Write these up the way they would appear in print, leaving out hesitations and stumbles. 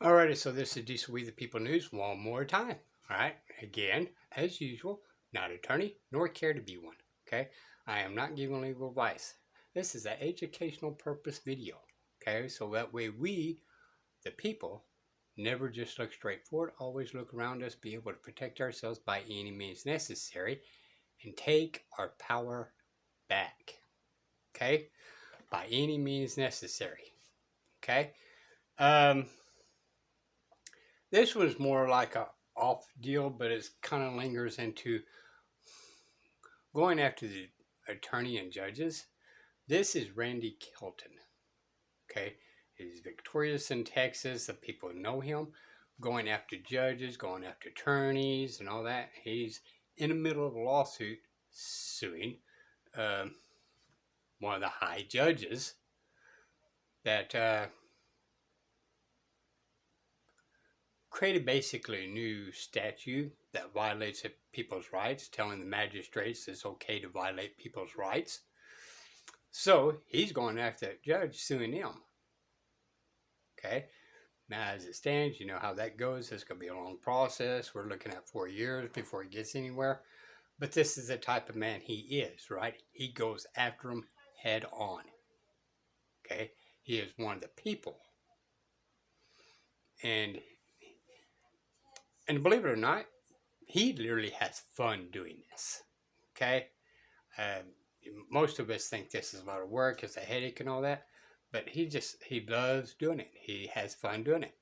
Alrighty, so this is Diesel We the People News one more time. Alright, again, as usual, not attorney nor care to be one. Okay, I am not giving legal advice. This is an educational purpose video. Okay, so that way we, the people, never just look straight forward, always look around us, be able to protect ourselves by any means necessary, and take our power back. Okay, by any means necessary. Okay, um, this was more like a off deal, but it kind of lingers into going after the attorney and judges. This is Randy Kelton. Okay, he's victorious in Texas. The people know him. Going after judges, going after attorneys, and all that. He's in the middle of a lawsuit suing um, one of the high judges that created basically a new statute that violates people's rights, telling the magistrates it's okay to violate people's rights. So he's going after that judge, suing him. Okay. Now, as it stands, you know how that goes. It's going to be a long process. We're looking at 4 years before he gets anywhere. But this is the type of man he is, right? He goes after them head on. Okay. He is one of the people. And believe it or not, he literally has fun doing this. Okay. Uh, Most of us think this is a lot of work, it's a headache and all that, but he loves doing it. He has fun doing it.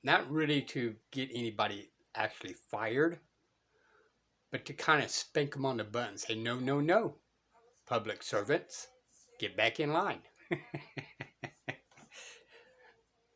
Not really to get anybody actually fired, but to kind of spank them on the butt and say, no, no, no, public servants, get back in line.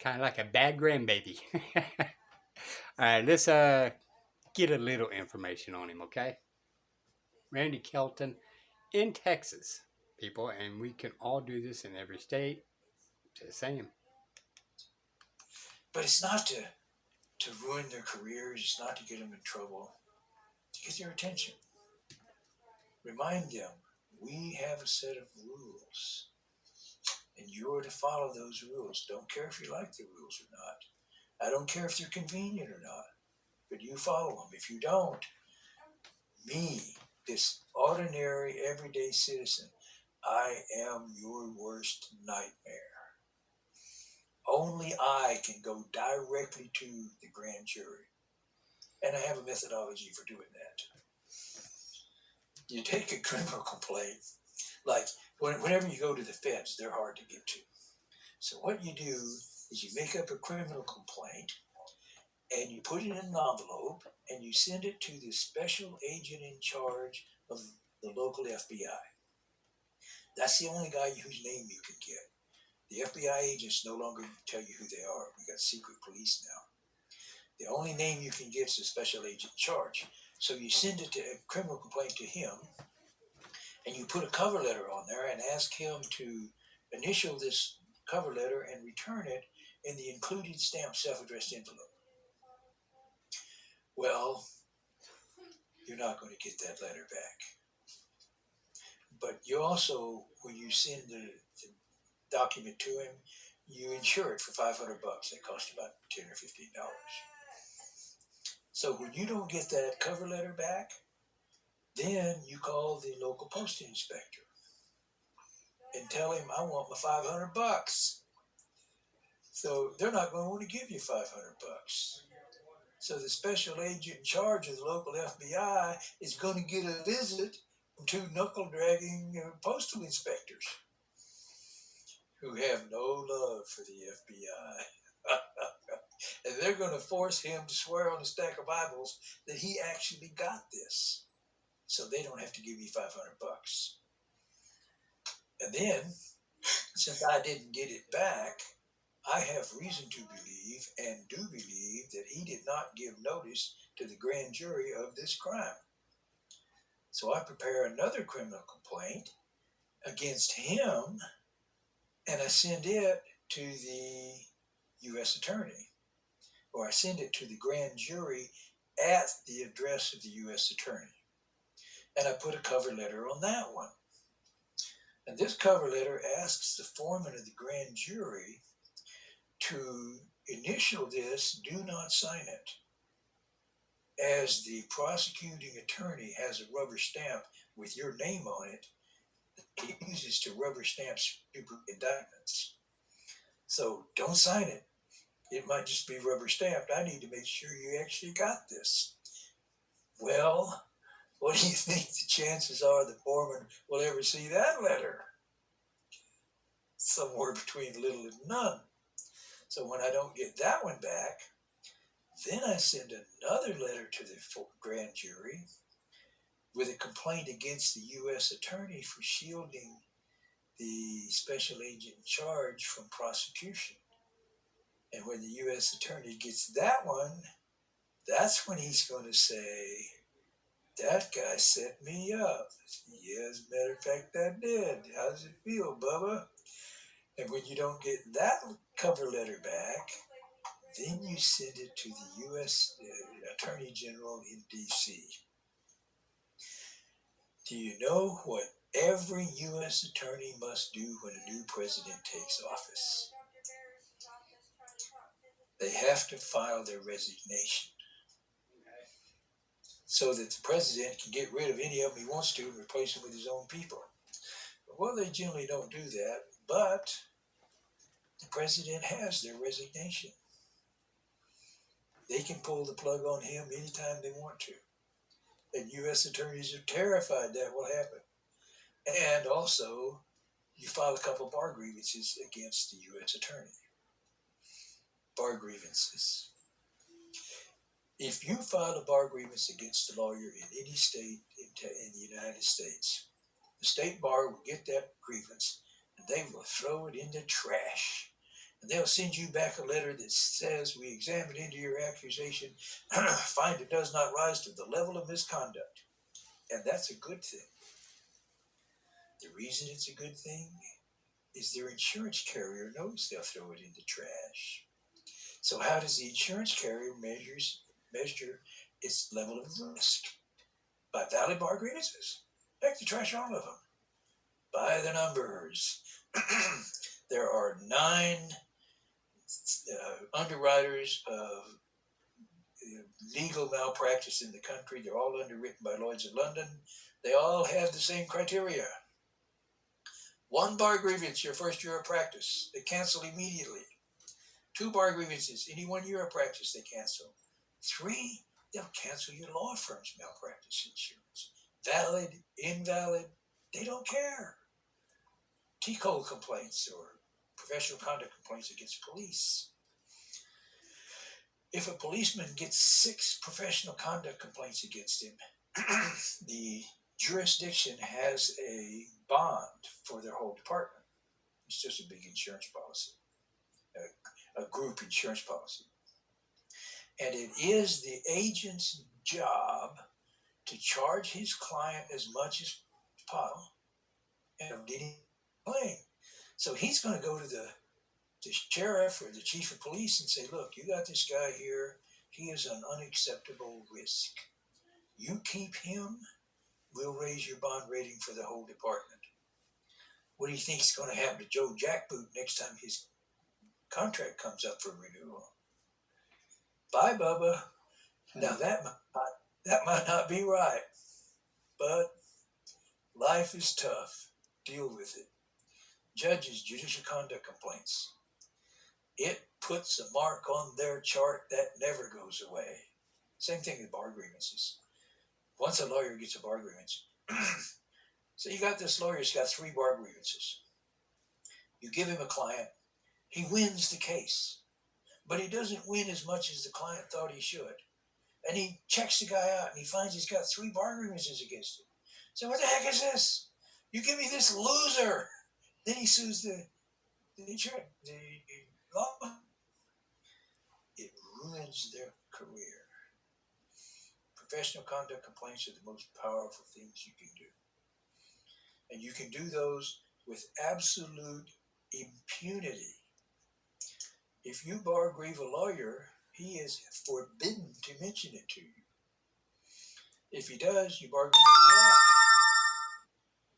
Kind of like a bad grandbaby. All right, let's get a little information on him, okay? Randy Kelton in Texas, people, and we can all do this in every state. Just saying. But it's not to ruin their careers. It's not to get them in trouble. To get their attention. Remind them we have a set of rules, and you're to follow those rules. Don't care if you like the rules or not. I don't care if they're convenient or not, but you follow them. If you don't, me, this ordinary, everyday citizen, I am your worst nightmare. Only I can go directly to the grand jury. And I have a methodology for doing that. You take a criminal complaint, like whenever you go to the feds, they're hard to get to. So what you do is you make up a criminal complaint and you put it in an envelope and you send it to the special agent in charge of the local FBI. That's the only guy whose name you can get. The FBI agents no longer tell you who they are. We got secret police now. The only name you can get is a special agent in charge. So you send it to a criminal complaint to him, and you put a cover letter on there and ask him to initial this cover letter and return it in the included stamped self-addressed envelope. Well, you're not going to get that letter back. But you also, when you send the document to him, you insure it for $500. That costs about $10 or $15. So when you don't get that cover letter back, then you call the local postal inspector and tell him, I want my $500. So they're not going to want to give you $500. So the special agent in charge of the local FBI is going to get a visit from two knuckle dragging postal inspectors who have no love for the FBI. And they're going to force him to swear on a stack of Bibles that he actually got this, so they don't have to give me $500. And then, since I didn't get it back, I have reason to believe and do believe that he did not give notice to the grand jury of this crime. So I prepare another criminal complaint against him and I send it to the U.S. attorney, or I send it to the grand jury at the address of the U.S. attorney. And I put a cover letter on that one. And this cover letter asks the foreman of the grand jury to initial this, do not sign it, as the prosecuting attorney has a rubber stamp with your name on it. He uses to rubber stamp stupid indictments. So don't sign it. It might just be rubber stamped. I need to make sure you actually got this. Well, what do you think the chances are the foreman will ever see that letter? Somewhere between little and none. So when I don't get that one back, then I send another letter to the grand jury with a complaint against the U.S. attorney for shielding the special agent in charge from prosecution. And when the U.S. attorney gets that one, that's when he's going to say, that guy set me up. Yeah, as a matter of fact, I did. How does it feel, Bubba? And when you don't get that cover letter back, then you send it to the U.S. Attorney General in D.C. Do you know what every U.S. attorney must do when a new president takes office? They have to file their resignation so that the president can get rid of any of them he wants to and replace them with his own people. Well, they generally don't do that, but the president has their resignation. They can pull the plug on him anytime they want to. And U.S. attorneys are terrified that will happen. And also, you file a couple bar grievances against the U.S. attorney. Bar grievances. If you file a bar grievance against a lawyer in any state in the United States, the state bar will get that grievance and they will throw it in the trash. And they'll send you back a letter that says, we examined into your accusation, find it does not rise to the level of misconduct. And that's a good thing. The reason it's a good thing is their insurance carrier knows they'll throw it in the trash. So how does the insurance carrier measure its level of risk? By valid bar grievances. Heck, the trash all of them. By the numbers. There are 9 underwriters of legal malpractice in the country. They're all underwritten by Lloyd's of London. They all have the same criteria. 1 bar grievance your first year of practice, they cancel immediately. 2 bar grievances, any 1 year of practice, they cancel. 3, they'll cancel your law firm's malpractice insurance. Valid, invalid, they don't care. TCOL complaints or professional conduct complaints against police. If a policeman gets 6 professional conduct complaints against him, the jurisdiction has a bond for their whole department. It's just a big insurance policy, a group insurance policy. And it is the agent's job to charge his client as much as possible and getting a claim. So he's going to go to the sheriff or the chief of police and say, look, you got this guy here. He is an unacceptable risk. You keep him, we'll raise your bond rating for the whole department. What do you think is going to happen to Joe Jackboot next time his contract comes up for renewal? Bye, Bubba. Now that might not be right, but life is tough. Deal with it. Judges, judicial conduct complaints. It puts a mark on their chart that never goes away. Same thing with bar grievances. Once a lawyer gets a bar grievance, so you got this lawyer who's got 3 bar grievances. You give him a client, he wins the case, but he doesn't win as much as the client thought he should. And he checks the guy out and he finds he's got 3 bar grievances against him. So what the heck is this? You give me this loser. Then he sues the insurance, the law. It ruins their career. Professional conduct complaints are the most powerful things you can do. And you can do those with absolute impunity. If you bar grieve a lawyer, he is forbidden to mention it to you. If he does, you bar grieve him a lot.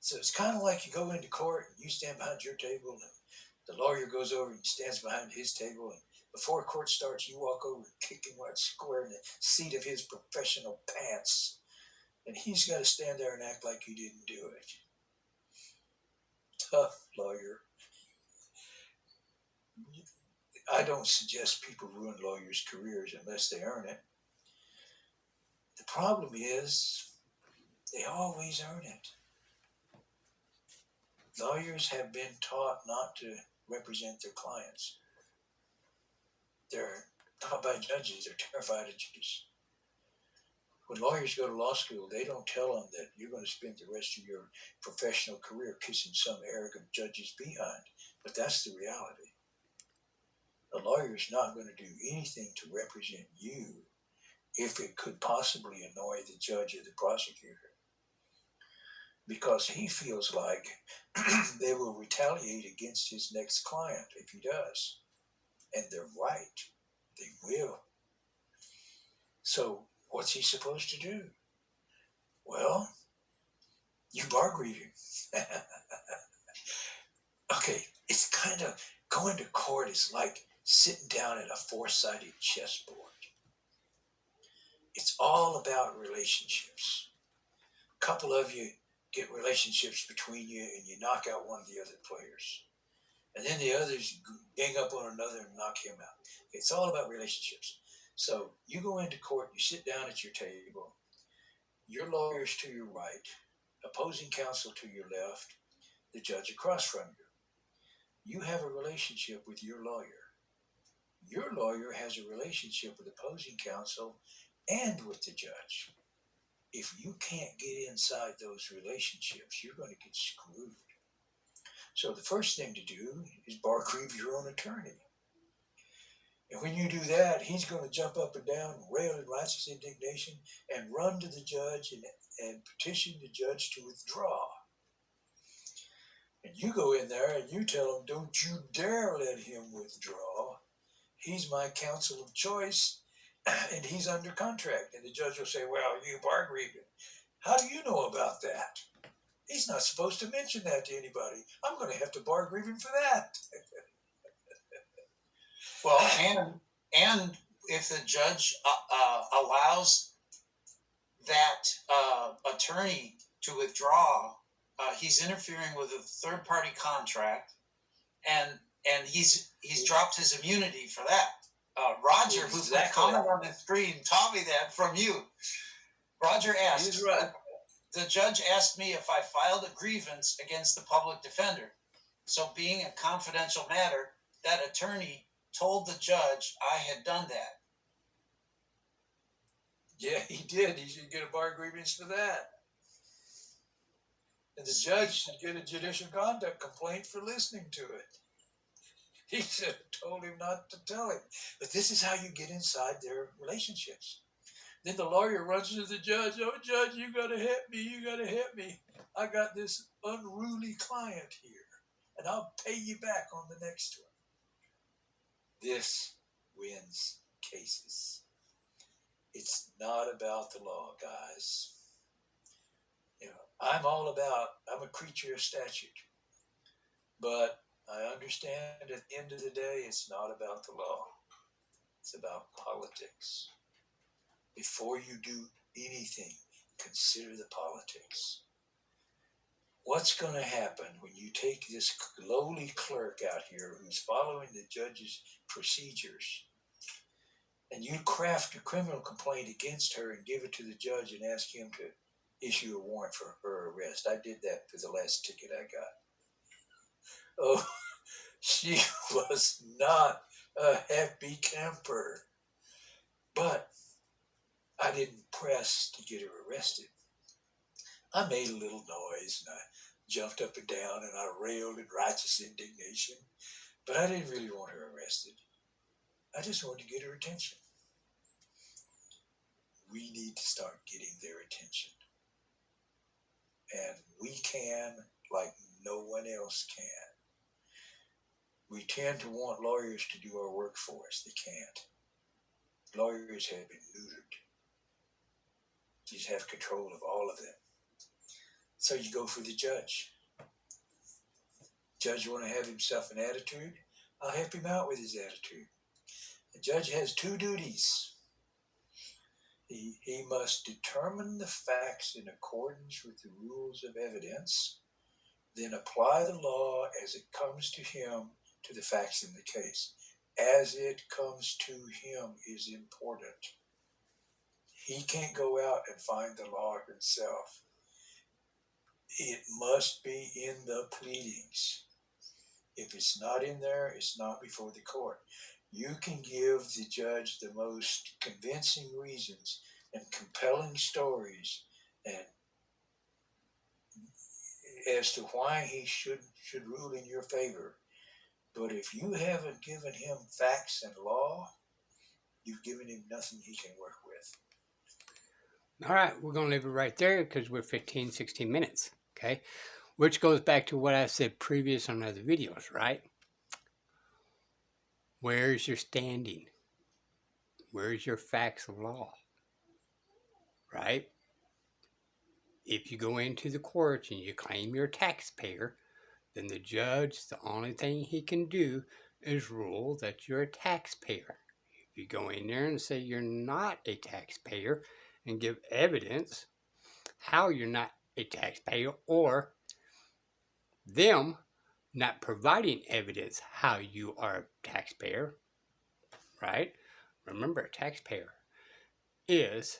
So it's kind of like you go into court and you stand behind your table and The lawyer goes over and stands behind his table, and before court starts, you walk over and kick him right square in the seat of his professional pants. And he's got to stand there and act like you didn't do it. Tough lawyer. I don't suggest people ruin lawyers' careers unless they earn it. The problem is they always earn it. Lawyers have been taught not to represent their clients. They're taught by judges. They're terrified of judges. When lawyers go to law school, they don't tell them that you're going to spend the rest of your professional career kissing some arrogant judge's behind. But that's the reality. A lawyer's not going to do anything to represent you if it could possibly annoy the judge or the prosecutor, because he feels like they will retaliate against his next client if he does. And they're right. They will. So what's he supposed to do? Well, you bar grieve him. Okay, it's kind of, going to court is like sitting down at a four-sided chessboard. It's all about relationships. A couple of you get relationships between you and you knock out one of the other players. And then the others gang up on another and knock him out. It's all about relationships. So you go into court, you sit down at your table, your lawyer's to your right, opposing counsel to your left, the judge across from you. You have a relationship with your lawyer. Your lawyer has a relationship with opposing counsel and with the judge. If you can't get inside those relationships, you're going to get screwed. So the first thing to do is bar grieve your own attorney. And when you do that, he's going to jump up and down, rail in righteous indignation, and run to the judge and petition the judge to withdraw. And you go in there and you tell him, don't you dare let him withdraw. He's my counsel of choice, and he's under contract. And the judge will say, well, you bar grieved him. How do you know about that? He's not supposed to mention that to anybody. I'm going to have to bar grieve him for that. Well, and if the judge allows that attorney to withdraw, he's interfering with a third-party contract, and he's dropped his immunity for that. Roger, who put comment on the screen, taught me that from you. Roger asked, He's right. The judge asked me if I filed a grievance against the public defender. So being a confidential matter, that attorney told the judge I had done that. Yeah, he did. He should get a bar grievance for that. And the judge should get a judicial conduct complaint for listening to it. He should have told him not to tell him. But this is how you get inside their relationships. Then the lawyer runs to the judge. Oh, judge, you got to help me. You got to help me. I got this unruly client here, and I'll pay you back on the next one. This wins cases. It's not about the law, guys. You know, I'm a creature of statute. But I understand at the end of the day, it's not about the law. It's about politics. Before you do anything, consider the politics. What's going to happen when you take this lowly clerk out here who's following the judge's procedures, and you craft a criminal complaint against her and give it to the judge and ask him to issue a warrant for her arrest? I did that for the last ticket I got. Oh, she was not a happy camper. But I didn't press to get her arrested. I made a little noise and I jumped up and down and I railed in righteous indignation. But I didn't really want her arrested. I just wanted to get her attention. We need to start getting their attention. And we can like no one else can. We tend to want lawyers to do our work for us. They can't. Lawyers have been neutered. You just have control of all of them. So you go for the judge. Judge want to have himself an attitude? I'll help him out with his attitude. The judge has two duties. He must determine the facts in accordance with the rules of evidence, then apply the law as it comes to him to the facts in the case. As it comes to him is important. He can't go out and find the law himself. It must be in the pleadings. If it's not in there, it's not before the court. You can give the judge the most convincing reasons and compelling stories and as to why he should rule in your favor. But if you haven't given him facts and law, you've given him nothing he can work with. All right, we're going to leave it right there because we're 15, 16 minutes, okay? Which goes back to what I said previous on other videos, right? Where's your standing? Where's your facts of law? Right? If you go into the courts and you claim you're a taxpayer, then the judge, the only thing he can do is rule that you're a taxpayer. If you go in there and say you're not a taxpayer and give evidence how you're not a taxpayer, or them not providing evidence how you are a taxpayer, right? Remember, a taxpayer is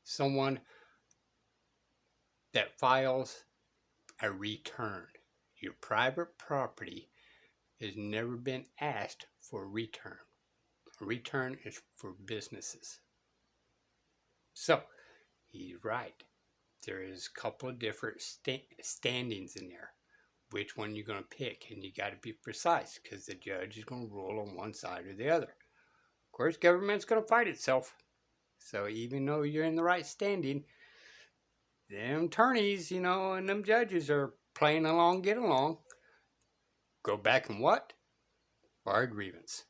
someone that files a return. Your private property has never been asked for a return. A return is for businesses. So, he's right. There is a couple of different standings in there. Which one you're going to pick, and you got to be precise because the judge is going to rule on one side or the other. Of course, government's going to fight itself. So even though you're in the right standing, them attorneys, and them judges are playing along, get along. Go back and what? Bar a grievance.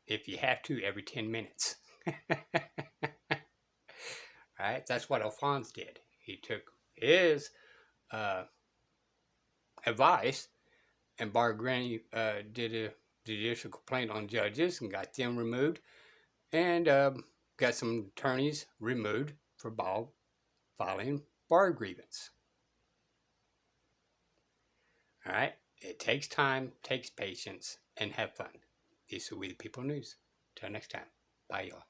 If you have to, every 10 minutes. Right? That's what Alphonse did. He took his advice, and Bar Granny did a judicial complaint on judges and got them removed, and got some attorneys removed for filing bar grievance. All right? It takes time, takes patience, and have fun. This will be the People News. Till next time. Bye, y'all.